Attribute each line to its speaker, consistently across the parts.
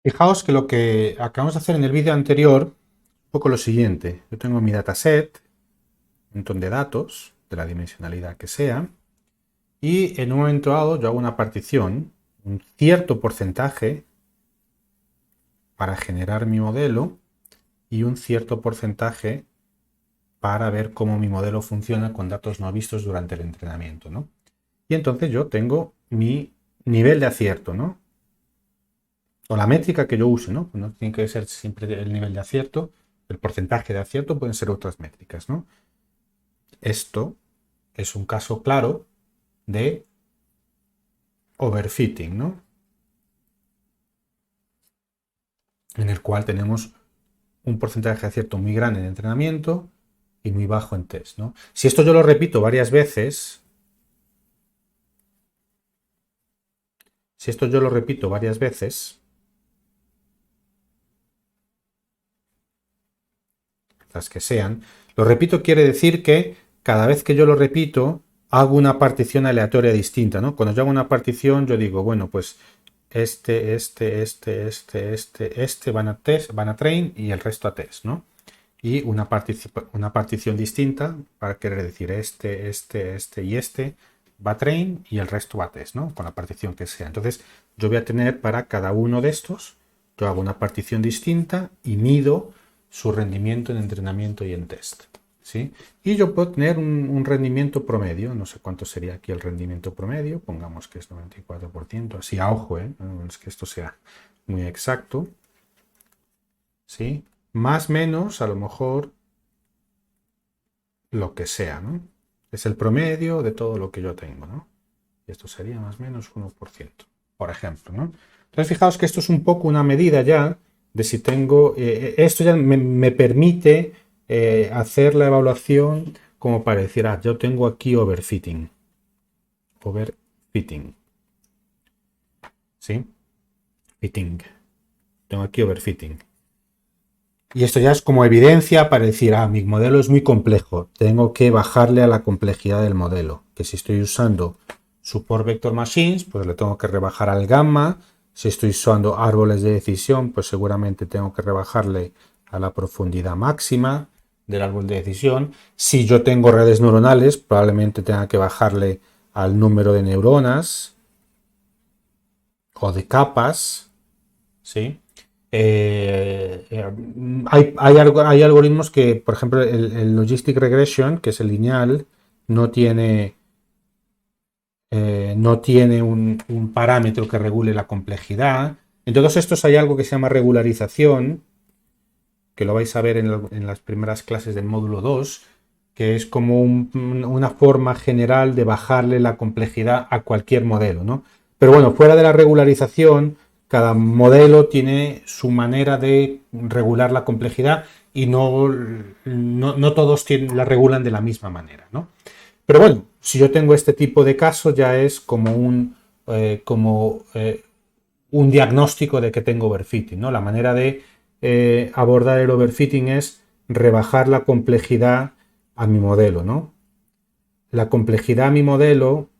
Speaker 1: Fijaos que lo que acabamos de hacer en el vídeo anterior, un poco lo siguiente. Yo tengo mi dataset, un montón de datos, de la dimensionalidad que sea, y en un momento dado yo hago una partición, un cierto porcentaje para generar mi modelo y un cierto porcentaje para ver cómo mi modelo funciona con datos no vistos durante el entrenamiento, ¿no? Y entonces yo tengo mi nivel de acierto, ¿no? O la métrica que yo use, ¿no? No tiene que ser siempre el nivel de acierto, el porcentaje de acierto pueden ser otras métricas, ¿no? Esto es un caso claro de overfitting, ¿no? En el cual tenemos un porcentaje de acierto muy grande en entrenamiento y muy bajo en test, ¿no? Si esto yo lo repito varias veces, las que sean, lo repito quiere decir que cada vez que yo lo repito hago una partición aleatoria distinta, ¿no? Cuando yo hago una partición yo digo, bueno, pues este van a test, van a train y el resto a test, ¿no? Y una partición distinta para querer decir este y este va a train y el resto va a test, ¿no? Con la partición que sea. Entonces yo voy a tener para cada uno de estos, yo hago una partición distinta y mido su rendimiento en entrenamiento y en test, ¿sí? Y yo puedo tener un rendimiento promedio, no sé cuánto sería aquí el rendimiento promedio, pongamos que es 94%, así a ojo, no es que esto sea muy exacto, ¿sí? Más o menos, a lo mejor, lo que sea, ¿no? Es el promedio de todo lo que yo tengo, ¿no? Y esto sería más o menos 1%, por ejemplo, ¿no? Entonces, fijaos que esto es un poco una medida ya de si tengo... esto ya me permite hacer la evaluación como para decir, yo tengo aquí overfitting. Overfitting. ¿Sí? Fitting. Tengo aquí overfitting. Y esto ya es como evidencia para decir, mi modelo es muy complejo, tengo que bajarle a la complejidad del modelo. Que si estoy usando Support Vector Machines, pues le tengo que rebajar al gamma. Si estoy usando árboles de decisión, pues seguramente tengo que rebajarle a la profundidad máxima del árbol de decisión. Si yo tengo redes neuronales, probablemente tenga que bajarle al número de neuronas o de capas, ¿sí? Hay algoritmos que, por ejemplo, el Logistic Regression, que es el lineal, no tiene un parámetro que regule la complejidad. En todos estos hay algo que se llama regularización, que lo vais a ver en las primeras clases del módulo 2, que es como una forma general de bajarle la complejidad a cualquier modelo, ¿no? Pero bueno, fuera de la regularización, cada modelo tiene su manera de regular la complejidad y no todos la regulan de la misma manera, ¿no? Pero bueno, si yo tengo este tipo de casos ya es como un diagnóstico de que tengo overfitting, ¿no? La manera de abordar el overfitting es rebajar la complejidad a mi modelo, ¿no? La complejidad a mi modelo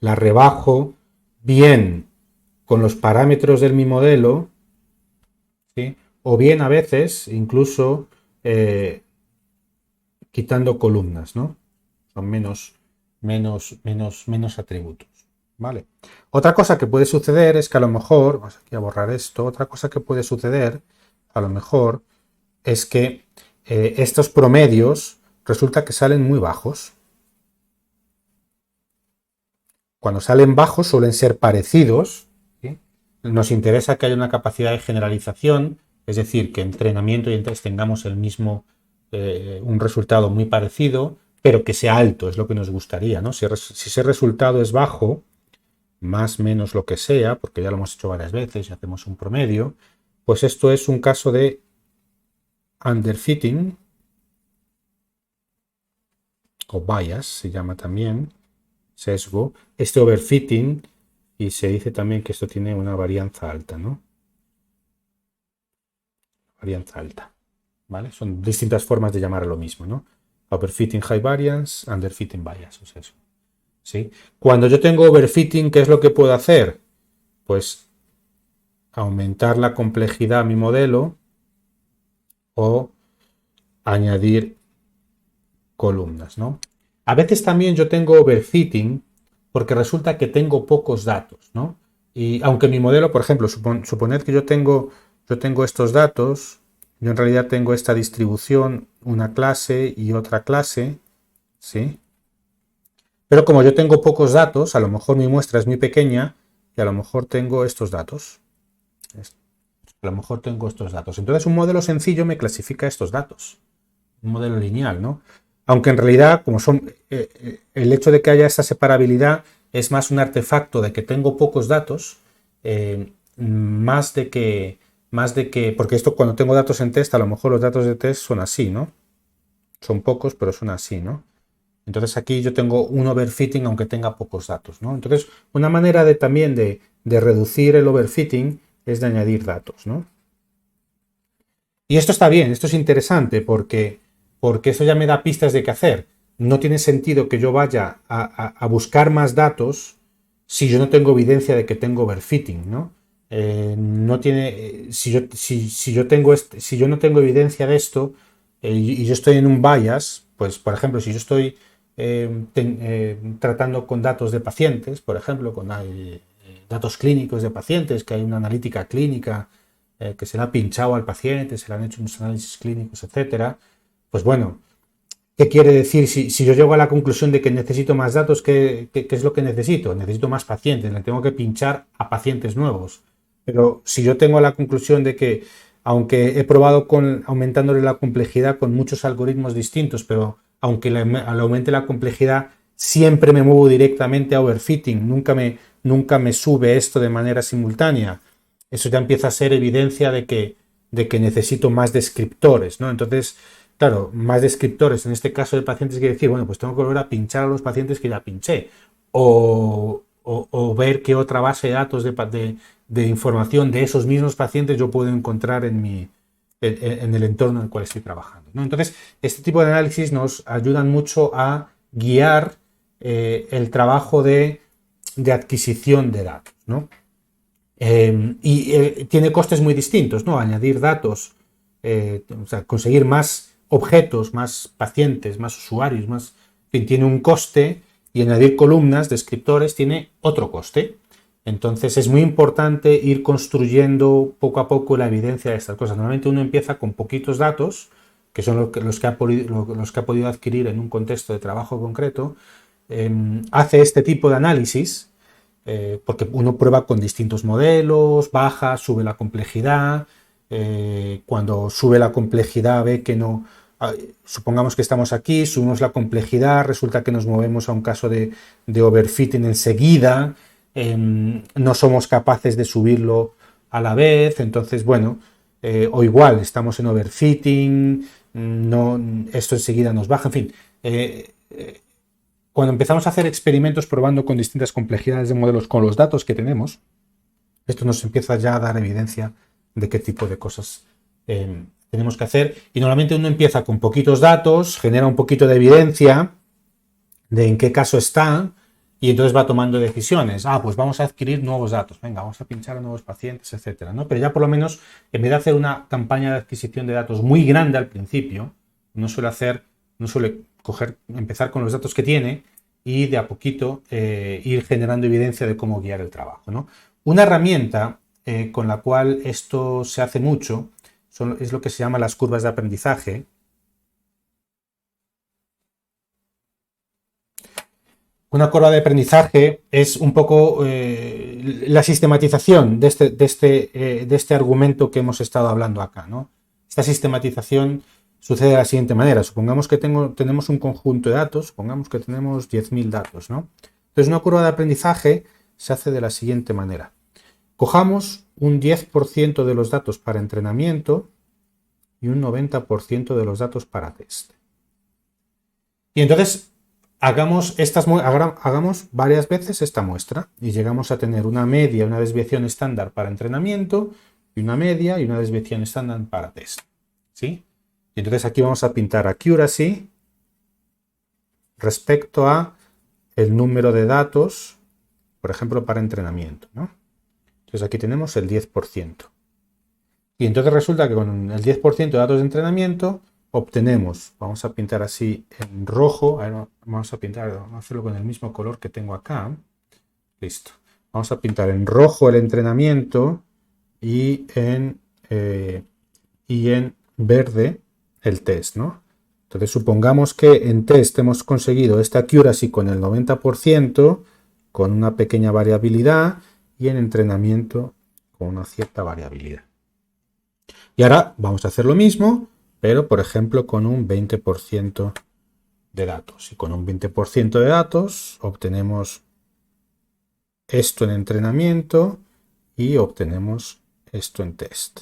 Speaker 1: la rebajo bien con los parámetros de mi modelo, ¿sí? O bien a veces incluso quitando columnas, ¿no? Son menos atributos, ¿vale? Otra cosa que puede suceder es que a lo mejor, vamos aquí a borrar esto, otra cosa que puede suceder a lo mejor es que estos promedios resulta que salen muy bajos. Cuando salen bajos suelen ser parecidos, ¿sí? Nos interesa que haya una capacidad de generalización, es decir, que entrenamiento y en test tengamos el mismo, un resultado muy parecido, pero que sea alto, es lo que nos gustaría, ¿no? Si ese resultado es bajo, más menos lo que sea, porque ya lo hemos hecho varias veces y hacemos un promedio, pues esto es un caso de underfitting, o bias se llama también, sesgo, este overfitting, y se dice también que esto tiene una varianza alta, ¿no? varianza alta, ¿vale? Son distintas formas de llamar a lo mismo, ¿no? Overfitting high variance, underfitting bias, o sea, eso, ¿sí? Cuando yo tengo overfitting, ¿qué es lo que puedo hacer? Pues aumentar la complejidad a mi modelo o añadir columnas, ¿no? A veces también yo tengo overfitting porque resulta que tengo pocos datos, ¿no? Y aunque mi modelo, por ejemplo, suponed que yo tengo estos datos, yo en realidad tengo esta distribución, una clase y otra clase, ¿sí? Pero como yo tengo pocos datos, a lo mejor mi muestra es muy pequeña y a lo mejor tengo estos datos. A lo mejor tengo estos datos. Entonces un modelo sencillo me clasifica estos datos. Un modelo lineal, ¿no? Aunque en realidad, como son, el hecho de que haya esta separabilidad es más un artefacto de que tengo pocos datos, más de que, porque esto cuando tengo datos en test, a lo mejor los datos de test son así, ¿no? Son pocos, pero son así, ¿no? Entonces aquí yo tengo un overfitting aunque tenga pocos datos, ¿no? Entonces, una manera también de reducir el overfitting es de añadir datos, ¿no? Y esto está bien, esto es interesante porque eso ya me da pistas de qué hacer. No tiene sentido que yo vaya a buscar más datos si yo no tengo evidencia de que tengo overfitting, ¿no? No tiene, si yo no tengo evidencia de esto y yo estoy en un bias, pues por ejemplo, si yo estoy tratando con datos de pacientes, por ejemplo, con datos clínicos de pacientes, que hay una analítica clínica que se le ha pinchado al paciente, se le han hecho unos análisis clínicos, etcétera, pues bueno, ¿qué quiere decir? Si yo llego a la conclusión de que necesito más datos, ¿qué es lo que necesito? Necesito más pacientes, le tengo que pinchar a pacientes nuevos. Pero si yo tengo la conclusión de que, aunque he probado aumentándole la complejidad con muchos algoritmos distintos, pero aunque al aumente la complejidad, siempre me muevo directamente a overfitting, nunca me sube esto de manera simultánea. Eso ya empieza a ser evidencia de que necesito más descriptores, ¿no? Entonces, claro, más descriptores, en este caso de pacientes, quiere decir, bueno, pues tengo que volver a pinchar a los pacientes que ya pinché. O ver qué otra base de datos de información de esos mismos pacientes yo puedo encontrar en el entorno en el cual estoy trabajando, ¿no? Entonces, este tipo de análisis nos ayudan mucho a guiar el trabajo de adquisición de datos, ¿no? Tiene costes muy distintos, ¿no? Añadir datos, o sea, conseguir más objetos, más pacientes, más usuarios, tiene un coste, y añadir columnas, descriptores, tiene otro coste. Entonces es muy importante ir construyendo poco a poco la evidencia de estas cosas. Normalmente uno empieza con poquitos datos, que son los que ha podido adquirir en un contexto de trabajo concreto, hace este tipo de análisis, porque uno prueba con distintos modelos, baja, sube la complejidad, cuando sube la complejidad ve que no, supongamos que estamos aquí, subimos la complejidad, resulta que nos movemos a un caso de overfitting enseguida, no somos capaces de subirlo a la vez, entonces bueno, o igual estamos en overfitting, no, esto enseguida nos baja, en fin. Cuando empezamos a hacer experimentos probando con distintas complejidades de modelos con los datos que tenemos, esto nos empieza ya a dar evidencia de qué tipo de cosas tenemos que hacer. Y normalmente uno empieza con poquitos datos, genera un poquito de evidencia de en qué caso está, y entonces va tomando decisiones. Pues vamos a adquirir nuevos datos, venga, vamos a pinchar a nuevos pacientes, etcétera, ¿no? Pero ya por lo menos, en vez de hacer una campaña de adquisición de datos muy grande al principio, no suele empezar con los datos que tiene y de a poquito ir generando evidencia de cómo guiar el trabajo, ¿no? Una herramienta con la cual esto se hace mucho es lo que se llama las curvas de aprendizaje. Una curva de aprendizaje es un poco la sistematización de este argumento que hemos estado hablando acá, ¿no? Esta sistematización sucede de la siguiente manera. Supongamos que tenemos un conjunto de datos, supongamos que tenemos 10.000 datos, ¿no? Entonces una curva de aprendizaje se hace de la siguiente manera. Cojamos un 10% de los datos para entrenamiento y un 90% de los datos para test. Y entonces hagamos varias veces esta muestra y llegamos a tener una media, una desviación estándar para entrenamiento y una media y una desviación estándar para test. ¿Sí? Y entonces aquí vamos a pintar accuracy respecto a el número de datos, por ejemplo, para entrenamiento, ¿no? Entonces aquí tenemos el 10%. Y entonces resulta que con el 10% de datos de entrenamiento obtenemos, vamos a pintar así en rojo, a ver, vamos a hacerlo con el mismo color que tengo acá. Listo. Vamos a pintar en rojo el entrenamiento y en verde el test, ¿no? Entonces supongamos que en test hemos conseguido esta accuracy con el 90%, con una pequeña variabilidad, y en entrenamiento con una cierta variabilidad. Y ahora vamos a hacer lo mismo, pero por ejemplo con un 20% de datos. Y con un 20% de datos obtenemos esto en entrenamiento y obtenemos esto en test.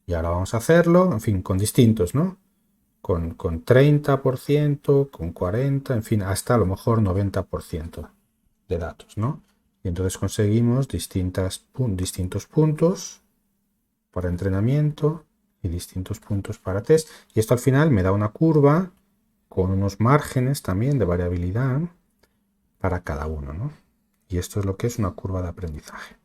Speaker 1: Y ahora vamos a hacerlo, en fin, con distintos, ¿no? Con 30%, con 40%, en fin, hasta a lo mejor 90% de datos, ¿no? Y entonces conseguimos distintos puntos para entrenamiento y distintos puntos para test. Y esto al final me da una curva con unos márgenes también de variabilidad para cada uno, ¿no? Y esto es lo que es una curva de aprendizaje.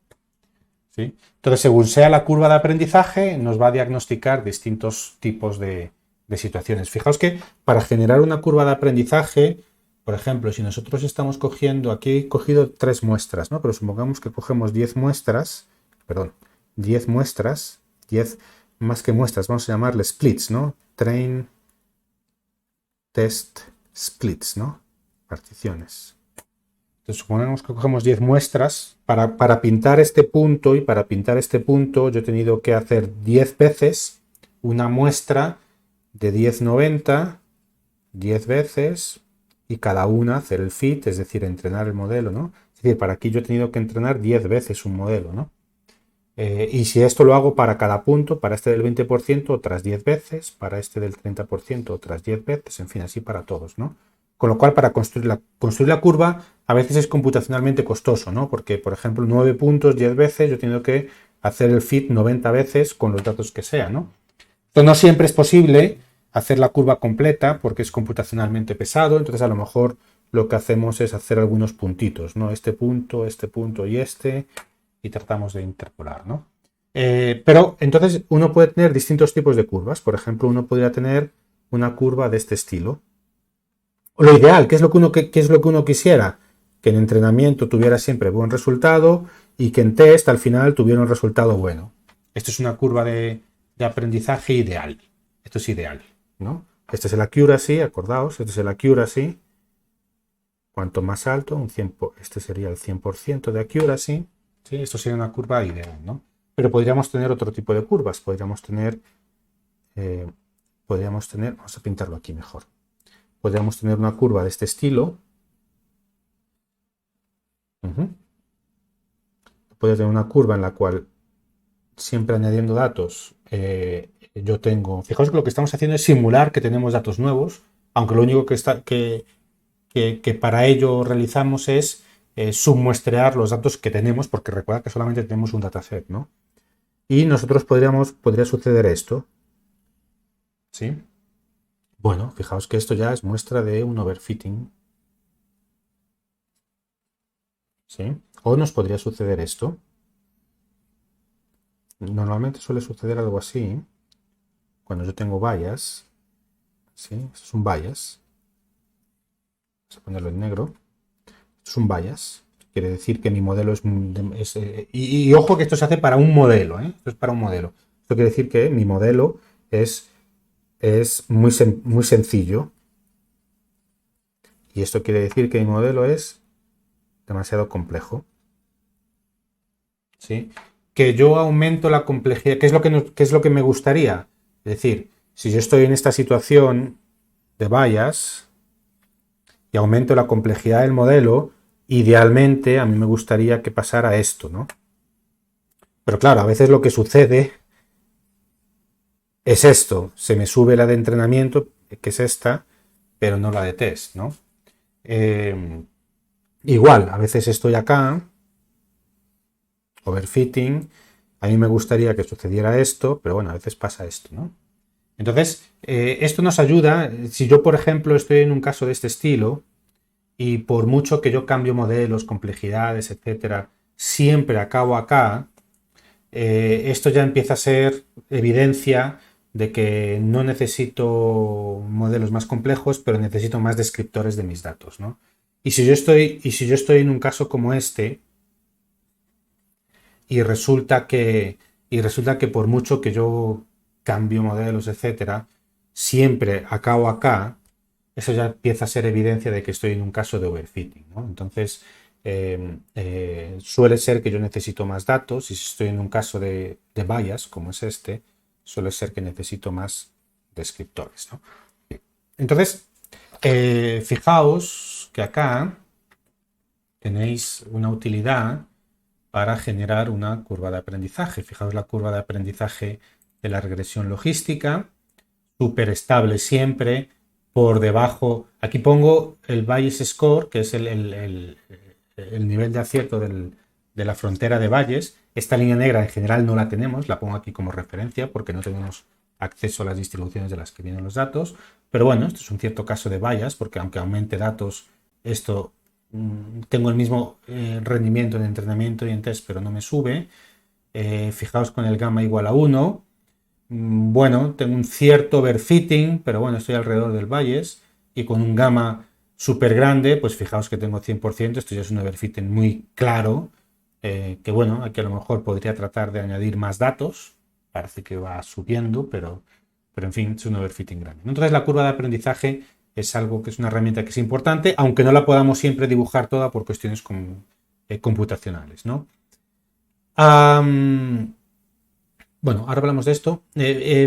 Speaker 1: ¿Sí? Entonces, según sea la curva de aprendizaje, nos va a diagnosticar distintos tipos de situaciones. Fijaos que para generar una curva de aprendizaje, por ejemplo, si nosotros estamos cogiendo, aquí he cogido 3 muestras, ¿no? Pero supongamos que cogemos 10 muestras, 10 muestras, 10 más que muestras, vamos a llamarle splits, ¿no? Train, test, splits, ¿no? Particiones. Entonces, suponemos que cogemos 10 muestras. Para pintar este punto y para pintar este punto yo he tenido que hacer 10 veces una muestra de 1090, 10 veces, y cada una hacer el fit, es decir, entrenar el modelo, ¿no? Es decir, para aquí yo he tenido que entrenar 10 veces un modelo, ¿no? Y si esto lo hago para cada punto, para este del 20% otras 10 veces, para este del 30% otras 10 veces, en fin, así para todos, ¿no? Con lo cual, para construir la curva a veces es computacionalmente costoso, ¿no? Porque, por ejemplo, 9 puntos 10 veces, yo tengo que hacer el fit 90 veces con los datos que sea, ¿no? Entonces, no siempre es posible hacer la curva completa porque es computacionalmente pesado, entonces a lo mejor lo que hacemos es hacer algunos puntitos, ¿no? Este punto y tratamos de interpolar, ¿no? Pero entonces uno puede tener distintos tipos de curvas. Por ejemplo, uno podría tener una curva de este estilo. Lo ideal, ¿qué es lo que uno quisiera? Que en entrenamiento tuviera siempre buen resultado y que en test al final tuviera un resultado bueno. Esto es una curva de aprendizaje ideal. Esto es ideal, ¿no? Este es el accuracy, acordaos, este es el accuracy. Cuanto más alto, este sería el 100% de accuracy. ¿Sí? Esto sería una curva ideal, ¿no? Pero podríamos tener otro tipo de curvas. Podríamos tener, vamos a pintarlo aquí mejor. Podríamos tener una curva de este estilo. Podría tener una curva en la cual, siempre añadiendo datos, yo tengo... Fijaos que lo que estamos haciendo es simular que tenemos datos nuevos, aunque lo único que para ello realizamos es submuestrear los datos que tenemos, porque recuerda que solamente tenemos un dataset, ¿no? Y nosotros podría suceder esto. ¿Sí? Bueno, fijaos que esto ya es muestra de un overfitting. ¿Sí? O nos podría suceder esto. Normalmente suele suceder algo así. Cuando yo tengo bias. ¿Sí? Esto es un bias. Vamos a ponerlo en negro. Esto es un bias. Quiere decir que mi modelo y ojo que esto se hace para un modelo, ¿eh? Esto es para un modelo. Esto quiere decir que mi modelo es muy sencillo. Y esto quiere decir que mi modelo es demasiado complejo. ¿Sí? Que yo aumento la complejidad. ¿Qué es lo que me gustaría? Es decir, si yo estoy en esta situación de bias y aumento la complejidad del modelo, idealmente a mí me gustaría que pasara esto, ¿no? Pero claro, a veces lo que sucede es esto. Se me sube la de entrenamiento, que es esta, pero no la de test, ¿no? Igual, a veces estoy acá, overfitting, A mí me gustaría que sucediera esto, pero bueno, a veces pasa esto, ¿no? Entonces, esto nos ayuda, si yo, por ejemplo, estoy en un caso de este estilo, y por mucho que yo cambio modelos, complejidades, etcétera, siempre acabo acá, esto ya empieza a ser evidencia de que no necesito modelos más complejos, pero necesito más descriptores de mis datos, ¿no? Y si yo estoy en un caso como este, y resulta que por mucho que yo cambio modelos, etcétera, siempre acabo acá, eso ya empieza a ser evidencia de que estoy en un caso de overfitting, ¿no? Entonces, suele ser que yo necesito más datos, y si estoy en un caso de bias, como es este, suele ser que necesito más descriptores, ¿no? Entonces, fijaos que acá tenéis una utilidad para generar una curva de aprendizaje. Fijaos la curva de aprendizaje de la regresión logística, súper estable siempre, por debajo. Aquí pongo el Bayes Score, que es el nivel de acierto de la frontera de Bayes. Esta línea negra en general no la tenemos, la pongo aquí como referencia porque no tenemos acceso a las distribuciones de las que vienen los datos. Pero bueno, esto es un cierto caso de bias, porque aunque aumente datos, esto tengo el mismo rendimiento en entrenamiento y en test, pero no me sube. Fijaos con el gamma igual a 1. Bueno, tengo un cierto overfitting, pero bueno, estoy alrededor del Bayes, y con un gamma súper grande, pues fijaos que tengo 100%, esto ya es un overfitting muy claro, que bueno, aquí a lo mejor podría tratar de añadir más datos, parece que va subiendo, pero en fin, es un overfitting grande. Entonces la curva de aprendizaje es algo que es una herramienta que es importante, aunque no la podamos siempre dibujar toda por cuestiones computacionales, ¿no? Bueno, ahora hablamos de esto.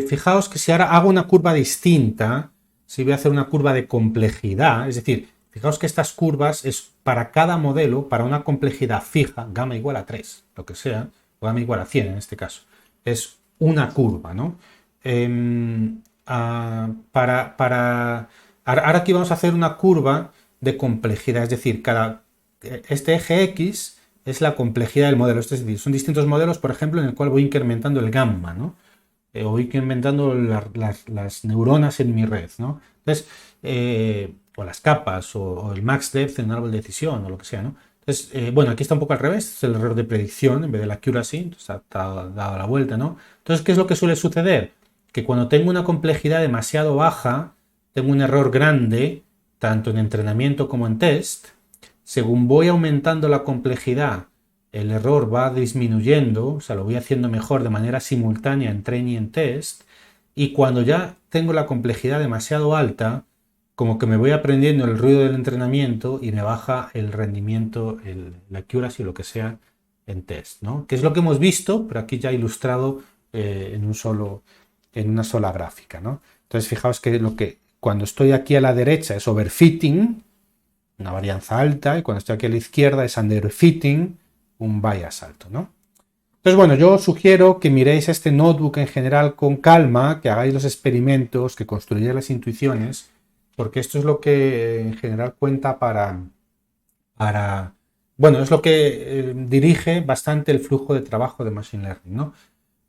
Speaker 1: Fijaos que si ahora hago una curva distinta, si voy a hacer una curva de complejidad, es decir, fijaos que estas curvas es para cada modelo, para una complejidad fija, gamma igual a 3, lo que sea, o gamma igual a 100 en este caso, es una curva, ¿no? Ahora aquí vamos a hacer una curva de complejidad, es decir, este eje X es la complejidad del modelo. Es decir, son distintos modelos, por ejemplo, en el cual voy incrementando el gamma, ¿no? O voy incrementando las neuronas en mi red, ¿no? Entonces, o las capas, o el max depth en un árbol de decisión, o lo que sea, ¿no? Entonces, bueno, aquí está un poco al revés, es el error de predicción en vez de la accuracy, entonces está dado la vuelta, ¿no? Entonces, ¿qué es lo que suele suceder? Que cuando tengo una complejidad demasiado baja, tengo un error grande, tanto en entrenamiento como en test. Según voy aumentando la complejidad, el error va disminuyendo, o sea, lo voy haciendo mejor de manera simultánea en training y en test, y cuando ya tengo la complejidad demasiado alta, como que me voy aprendiendo el ruido del entrenamiento y me baja el rendimiento, la accuracy, lo que sea, en test, ¿no? Que es lo que hemos visto, pero aquí ya ilustrado en una sola gráfica, ¿no? Entonces, fijaos que cuando estoy aquí a la derecha es overfitting, una varianza alta, y cuando estoy aquí a la izquierda es underfitting, un bias alto, ¿no? Entonces, bueno, yo os sugiero que miréis este notebook en general con calma, que hagáis los experimentos, que construyáis las intuiciones, porque esto es lo que en general cuenta bueno, es lo que dirige bastante el flujo de trabajo de Machine Learning, ¿no?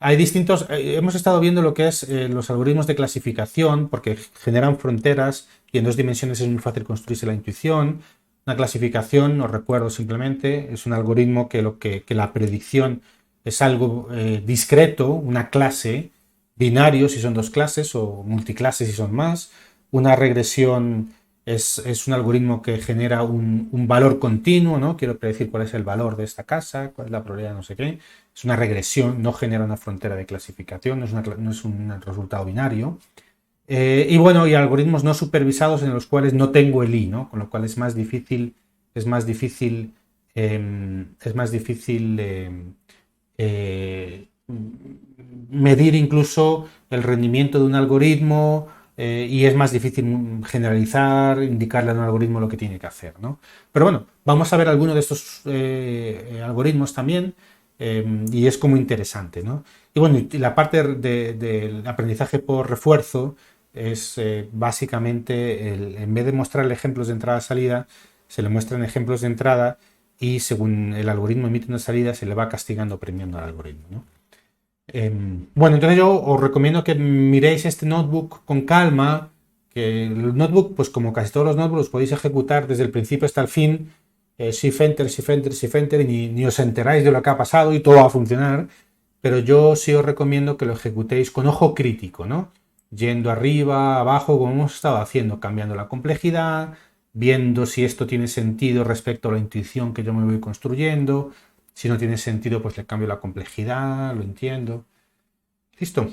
Speaker 1: Hay distintos, hemos estado viendo lo que es los algoritmos de clasificación, porque generan fronteras y en 2 dimensiones es muy fácil construirse la intuición. Una clasificación, no recuerdo simplemente, es un algoritmo que la predicción es algo discreto, una clase, binario si son 2 clases o multiclases si son más. Una regresión es un algoritmo que genera un valor continuo, ¿no? Quiero predecir cuál es el valor de esta casa, cuál es la probabilidad de no sé qué. Es una regresión, no genera una frontera de clasificación, no es un resultado binario. Y bueno, y algoritmos no supervisados en los cuales no tengo el i, ¿no? Con lo cual es más difícil medir incluso el rendimiento de un algoritmo, y es más difícil generalizar, indicarle a un algoritmo lo que tiene que hacer, ¿no? Pero bueno, vamos a ver algunos de estos algoritmos también, y es como interesante, ¿no? Y bueno, y la parte del aprendizaje por refuerzo es básicamente, en vez de mostrarle ejemplos de entrada-salida, se le muestran ejemplos de entrada y según el algoritmo emite una salida se le va castigando o premiando al algoritmo, ¿no? Bueno, entonces yo os recomiendo que miréis este notebook con calma, que el notebook, pues como casi todos los notebooks, podéis ejecutar desde el principio hasta el fin, Shift Enter, Shift Enter, Shift Enter, y ni os enteráis de lo que ha pasado y todo va a funcionar, pero yo sí os recomiendo que lo ejecutéis con ojo crítico, ¿no? Yendo arriba, abajo, como hemos estado haciendo, cambiando la complejidad, viendo si esto tiene sentido respecto a la intuición que yo me voy construyendo. Si no tiene sentido, pues le cambio la complejidad, lo entiendo. Listo.